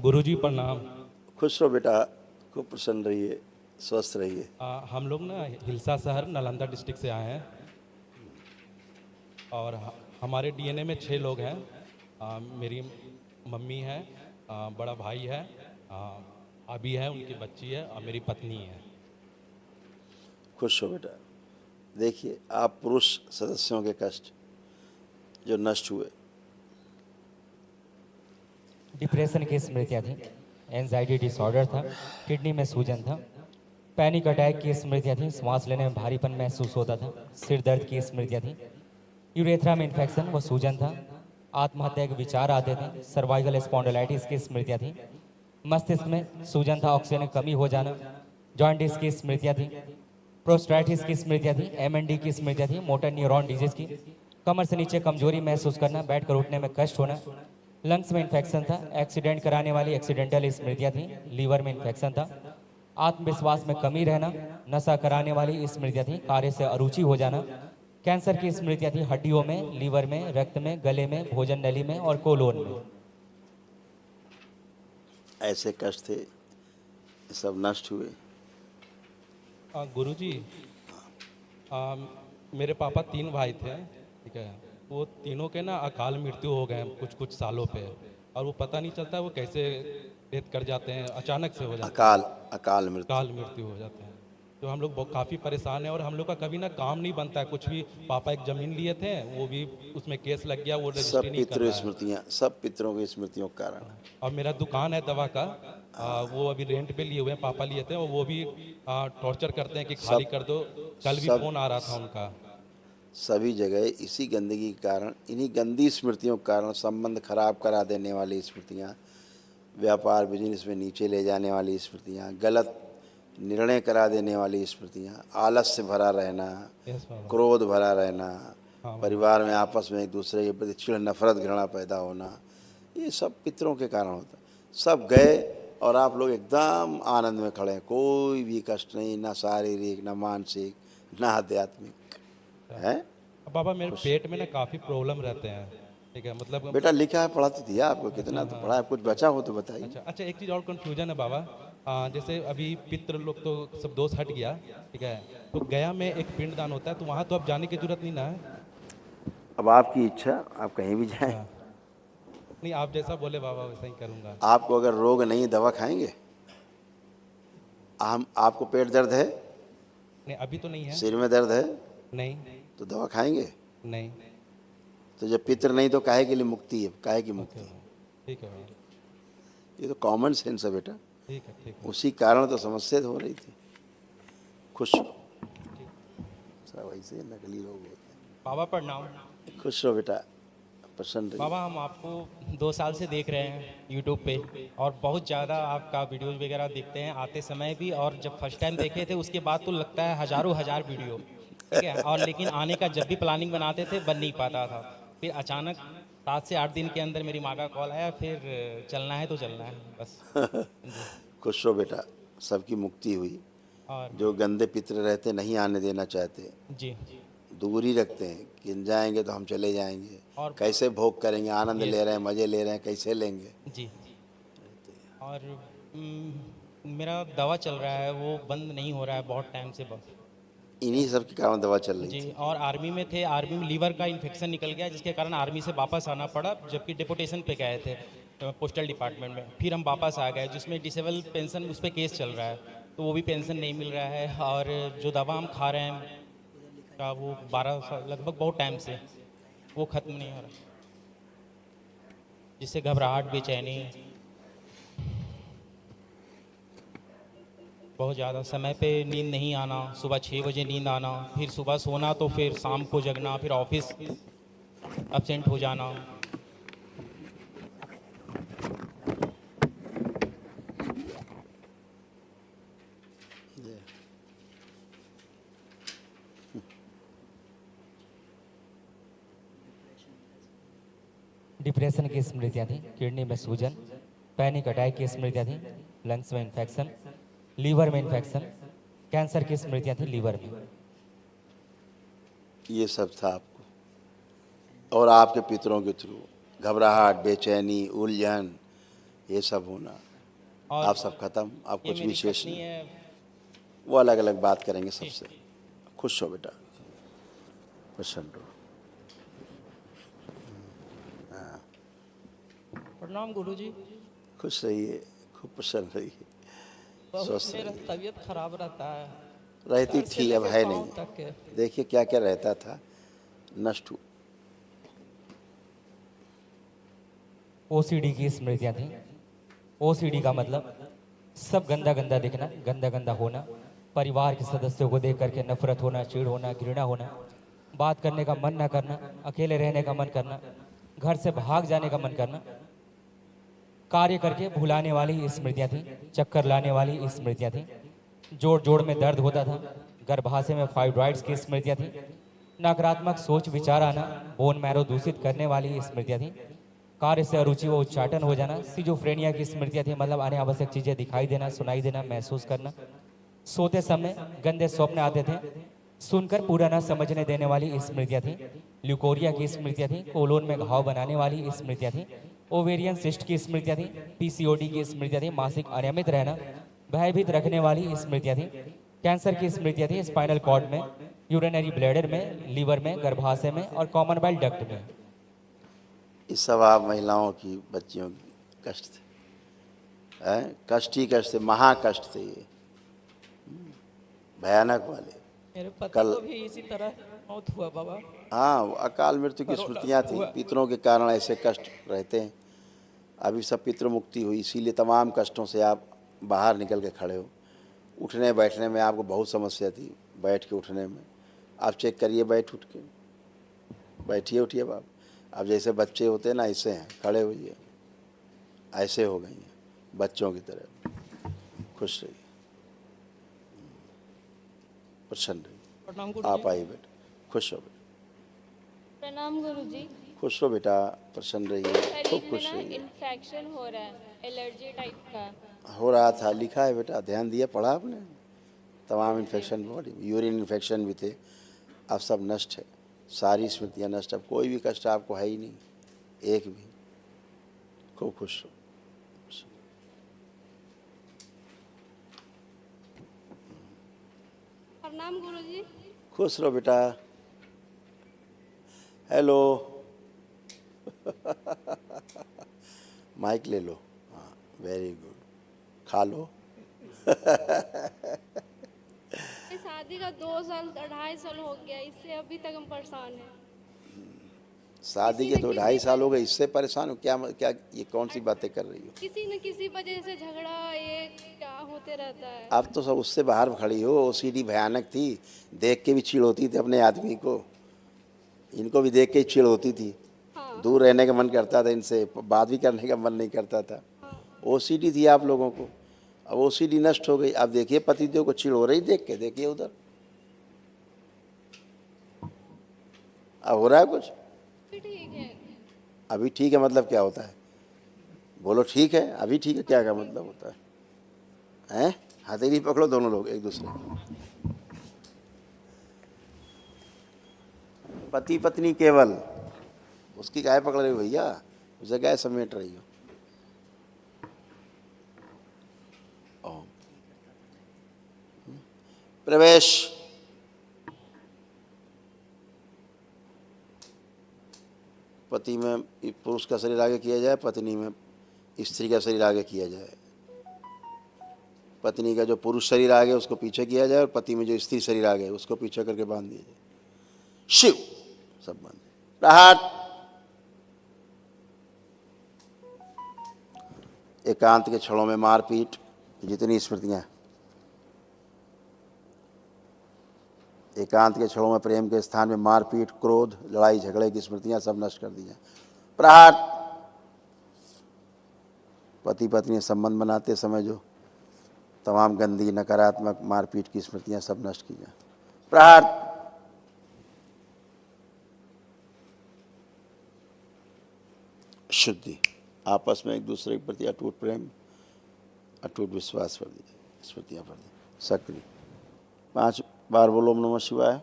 गुरुजी प्रणाम। खुश रहो बेटा, खूब प्रसन्न रहिए, स्वस्थ रहिए। हम लोग ना हिलसा शहर नालंदा डिस्ट्रिक्ट से आए हैं और हमारे डीएनए में 6 लोग हैं। मेरी मम्मी है, बड़ा भाई है, अभी है, उनकी बच्ची है और मेरी पत्नी है। खुश हो बेटा। देखिए, आप पुरुष सदस्यों के कष्ट जो नष्ट हुए, डिप्रेशन की स्मृतियाँ थी, एंजाइटी डिसऑर्डर था, किडनी में सूजन था, पैनिक अटैक की स्मृतियाँ थी, सांस लेने में भारीपन महसूस होता था, सिर दर्द की स्मृतियाँ थी, यूरेथ्रा में इन्फेक्शन व सूजन था, आत्महत्या के विचार आते थे, सर्वाइकल स्पॉन्डिलाइटिस की स्मृतियाँ थी, मस्तिष्क में सूजन था, ऑक्सीजन की कमी हो जाना, जॉइंटिस की स्मृतियाँ थी, प्रोस्टाइटिस की स्मृतियाँ थी, एमएनडी की स्मृतियाँ थी, मोटर न्यूरॉन डिजीज की, कमर से नीचे कमजोरी महसूस करना, बैठकर उठने में कष्ट होना, लंग्स में इन्फेक्शन था, एक्सीडेंट कराने वाली एक्सीडेंटल स्मृतियाँ थी, लीवर में इन्फेक्शन था, आत्मविश्वास में कमी रहना, नशा कराने वाली स्मृतियाँ थी, कार्य से अरुचि हो जाना, कैंसर की स्मृतियाँ थी, हड्डियों में, लीवर में, रक्त में, गले में, भोजन नली में और कोलोन में। ऐसे कष्ट थे, ये सब नष्ट हुए। गुरुजी, मेरे पापा 3 भाई थे, ठीक है। वो तीनों के ना अकाल मृत्यु हो गए कुछ कुछ सालों पे, और वो पता नहीं चलता वो कैसे डेथ कर जाते हैं, अचानक से हो जाते हैं, अकाल अकाल मृत्यु। अकाल मृत्यु हो जाते हैं। तो हम लोग काफ़ी परेशान हैं और हम लोग का कभी ना काम नहीं बनता है कुछ भी। पापा एक ज़मीन लिए थे, वो भी उसमें केस लग गया, वो रजिस्ट्री सब नहीं कर पितृ रहा है। स्मृतियाँ, सब पितरों की स्मृतियों के कारण। और मेरा दुकान है दवा का, वो अभी रेंट पे लिए हुए हैं, पापा लिए थे, और वो भी टॉर्चर करते हैं कि खाली सब कर दो। कल भी सब फ़ोन आ रहा था उनका। सभी जगह इसी गंदगी के कारण, इन्हीं गंदी स्मृतियों के कारण, संबंध खराब करा देने वाली स्मृतियाँ, व्यापार बिजनेस में नीचे ले जाने वाली स्मृतियाँ, गलत निर्णय करा देने वाली स्मृतियाँ, आलस्य भरा रहना, यस बाबा। क्रोध भरा रहना, हाँ बाबा। परिवार में आपस में एक दूसरे के प्रति चिढ़ नफरत घृणा पैदा होना, ये सब पितरों के कारण होता है। सब गए और आप लोग एकदम आनंद में खड़े हैं, कोई भी कष्ट नहीं, ना शारीरिक, ना मानसिक, ना आध्यात्मिक है। अब बाबा मेरे पेट में ना काफ़ी प्रॉब्लम रहते हैं, ठीक है, मतलब। बेटा लिखा है, पढ़ा तो दिया आपको, कितना तो हाँ। पढ़ा है, कुछ बचा हो तो बताइए। अच्छा अच्छा, एक चीज़ और कन्फ्यूजन है बाबा। जैसे अभी पितृ लोग तो सब दोष हट गया, ठीक है। तो गया में एक पिंडदान होता है, तो वहाँ तो अब जाने की जरूरत नहीं ना है। अब आपकी इच्छा, आप कहीं भी जाएं। अच्छा, नहीं, आप जैसा बोले बाबा वैसा ही करूँगा। आपको अगर रोग नहीं, दवा खाएंगे? हम आपको पेट दर्द है, नहीं, अभी तो नहीं है। सिर में दर्द है, नहीं। तो दवा खाएंगे? नहीं। तो जब पितर नहीं तो काहे के लिए मुक्ति है, काहे की ओके मुक्ति? बाबा, ठीक है बाबा। ये तो कॉमन सेंस है बेटा। ठीक है, ठीक है। उसी कारण तो समस्या हो रही थी। खुश हो, सब ऐसे नकली लोग होते बाबा प्रणाम। हैं। खुश रहो बेटा, प्रसन्न रहिए। बाबा हम आपको 2 साल से देख रहे हैं यूट्यूब पे, और बहुत ज़्यादा आपका वीडियोज वगैरह देखते हैं आते समय भी, और जब फर्स्ट टाइम देखे थे उसके बाद तो लगता है हज़ारों हज़ार वीडियो, ठीक है। और लेकिन आने का जब भी प्लानिंग बनाते थे बन नहीं पाता था। फिर अचानक 7 से 8 दिन के अंदर मेरी माँ का कॉल आया, फिर चलना है तो चलना है बस जी। खुश रहो बेटा, सबकी मुक्ति हुई। और जो गंदे पितर रहते नहीं आने देना चाहते, जी, दूर ही रखते हैं कि जाएंगे तो हम चले जाएंगे, और कैसे भोग करेंगे, आनंद ये ले रहे हैं, मज़े ले रहे हैं, कैसे लेंगे। जी। और मेरा दवा चल रहा है, वो बंद नहीं हो रहा है बहुत टाइम से बस। इन्हीं सब के कारण दवा चल रही जी, थी। और आर्मी में थे, आर्मी में लीवर का इन्फेक्शन निकल गया, जिसके कारण आर्मी से वापस आना पड़ा, जबकि डिपोटेशन पे गए थे पोस्टल डिपार्टमेंट में। फिर हम वापस आ गए, जिसमें डिसेबल पेंशन उस पर केस चल रहा है, तो वो भी पेंशन नहीं मिल रहा है। और जो दवा हम खा रहे हैं का वो 12 साल लगभग, बहुत टाइम से वो ख़त्म नहीं हो रहा, जिससे घबराहट, बेचैनी, बहुत ज़्यादा समय पे नींद नहीं आना, सुबह 6 बजे नींद आना, फिर सुबह सोना तो फिर शाम को जगना, फिर ऑफिस एब्सेंट हो जाना। डिप्रेशन की स्मृतियाँ थी, किडनी में सूजन, पैनिक अटैक की स्मृतियाँ थी, लंग्स में इन्फेक्शन, लीवर में इन्फेक्शन, कैंसर की स्मृतियाँ थी लीवर में। ये सब था आपको और आपके पितरों के थ्रू। घबराहट, बेचैनी, उलझन, ये सब होना, और आप सब खत्म, आप ये कुछ मेरी विशेष पत्नी नहीं। है। वो अलग अलग बात करेंगे सबसे। खुश हो बेटा, प्रसन्न रहो। प्रणाम गुरुजी। खुश रहिए, खूब प्रसन्न रहिए, बहुत स्वस्थ मेरा रहिए। तबीयत खराब रहता है, रहती सर से थी, अब लेके है पाँव नहीं। तक के। देखिए क्या क्या रहता था, नष्ट हुआ। ओसीडी की स्मृतियाँ थी। ओसीडी का मतलब सब गंदा गंदा दिखना, गंदा गंदा होना, परिवार के सदस्यों को देख करके नफरत होना, चिढ़ होना, घृणा होना, बात करने का मन ना करना, अकेले रहने का मन करना, घर से भाग जाने का मन करना, कार्य करके भुलाने वाली स्मृतियाँ थी, चक्कर लाने वाली स्मृतियाँ थी, जोड़ जोड़ में दर्द होता था, गर्भाशय में फाइब्रॉइड्स की स्मृतियाँ थी, नकारात्मक सोच विचार आना, बोन मैरो दूषित करने वाली स्मृतियाँ थी, कार्य से अरुचि व उच्चाटन हो जाना, सिजोफ्रेनिया की स्मृतियाँ थी, मतलब अनावश्यक चीजें दिखाई देना, सुनाई देना, महसूस करना, सोते समय गंदे स्वप्न आते थे, सुनकर पूरा न समझने देने वाली स्मृतियाँ थी, ल्यूकोरिया की स्मृतियाँ थी, कोलोन में घाव बनाने वाली स्मृतियाँ थी, ओवेरियन सिस्ट की स्मृतियाँ थी, पीसीओडी की स्मृतियाँ थी, मासिक अनियमित रहना, भयभीत रखने वाली स्मृतियाँ थी, कैंसर की स्मृतियाँ थी, स्पाइनल कॉर्ड में, यूरिनरी ब्लैडर में, लीवर में, गर्भाशय में और कॉमन बाइल डक्ट में। ये सब आप महिलाओं की, बच्चियों की कष्ट थे, हैं? कष्ट ही कष्ट थे, महाकष्ट थे ये, भयानक वाले। मेरे पति कल को भी इसी तरह मौत हुआ बाबा। हाँ, वो अकाल मृत्यु की कोरोना स्मृतियाँ से थी, हुआ। पितरों के कारण ऐसे कष्ट रहते हैं। अभी सब पितृ मुक्ति हुई, इसीलिए तमाम कष्टों से आप बाहर निकल के खड़े हो। उठने बैठने में आपको बहुत समस्या थी, बैठ के उठने में। आप चेक करिए, बैठ उठ के बैठिए, उठिए बाप। अब जैसे बच्चे होते हैं ना, ऐसे हैं, खड़े होइए, ऐसे हो गई हैं बच्चों की तरह। खुश रहिए, प्रसन्न रहिए। प्रणाम गुरुजी। आप आइए बेटा, खुश हो बेटा, प्रणाम गुरुजी। खुश हो बेटा, प्रसन्न रहिए, खूब शरीर में खुश ना रहिए। इन्फेक्शन हो रहा है, एलर्जी टाइप का। हो रहा था, लिखा है बेटा, ध्यान दिया, पढ़ा आपने? तमाम इन्फेक्शन बॉडी, यूरिन इन्फेक्शन भी थे, अब सब नष्ट है, सारी स्मृतियाँ नष्ट। अब कोई भी कष्ट आपको है ही नहीं, एक भी। खूब खुश हो। प्रणाम गुरुजी। खुश रहो बेटा। हेलो माइक ले लो, हाँ, वेरी गुड, खा लो। शादी का 2 साल 2.5 साल हो गया, इससे अभी तक हम परेशान हैं। शादी किसी के न तो किसी 2.5 साल हो वजह- गए, इससे परेशान हो? क्या क्या ये कौन सी बातें कर रही हो? किसी न किसी वजह से झगड़ा ये क्या होते रहता है। अब तो सब उससे बाहर खड़ी हो। ओसीडी भयानक थी, देख के भी चिढ़ होती थी अपने आदमी को, इनको भी देख के चिढ़ होती थी, हाँ दूर रहने का मन करता था, इनसे बात भी करने का मन नहीं करता था। हाँ। ओसीडी थी आप लोगों को, अब ओसीडी नष्ट हो गई। अब देखिए पतिदेव को चिढ़ हो रही देख के, देखिए उधर अब हो रहा है कुछ। फिर ठीक है। अभी ठीक है मतलब क्या होता है? बोलो ठीक है, अभी ठीक है क्या का मतलब होता है? हैं? हथेली पकड़ो दोनों लोग एक दूसरे को। पति पत्नी केवल, उसकी गाय पकड़ रही हो भैया, उसे गाय समेट रही हो। ओम प्रवेश। पति में पुरुष का शरीर आगे किया जाए, पत्नी में स्त्री का शरीर आगे किया जाए। पत्नी का जो पुरुष शरीर आगे उसको पीछे किया जाए, और पति में जो स्त्री शरीर आगे उसको पीछे करके बांध दिया जाए। शिव सब बांध। प्रहार। एकांत के क्षणों में मारपीट, जितनी स्मृतियां, एकांत के क्षणों में प्रेम के स्थान में मारपीट, क्रोध, लड़ाई झगड़े की स्मृतियां सब नष्ट कर दी जाए। प्रहार। पति पत्नी संबंध बनाते समय जो तमाम गंदी नकारात्मक मारपीट की स्मृतियां सब नष्ट की जाए। प्रहार। शुद्धि। आपस में एक दूसरे के प्रति अटूट प्रेम, अटूट विश्वास कर दीजिए, स्मृतियां पढ़ दी। सक्रिय 5 बार बोलो ओम नमः शिवाय।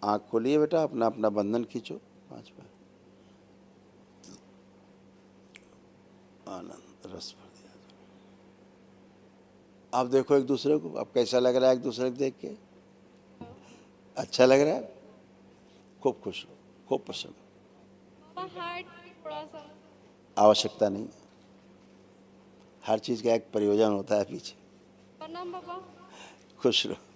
आँख खोलिए बेटा, अपना अपना बंधन खींचो 5 बार। आनंद रस भर दिया। आप देखो एक दूसरे को, अब कैसा लग रहा है एक दूसरे को देख के? अच्छा लग रहा है? खूब खुश हो, खूब प्रसन्न हो। पापा हार्ट थोड़ा सा आवश्यकता नहीं, हर चीज़ का एक प्रयोजन होता है पीछे। प्रणाम पापा। खुश रहो।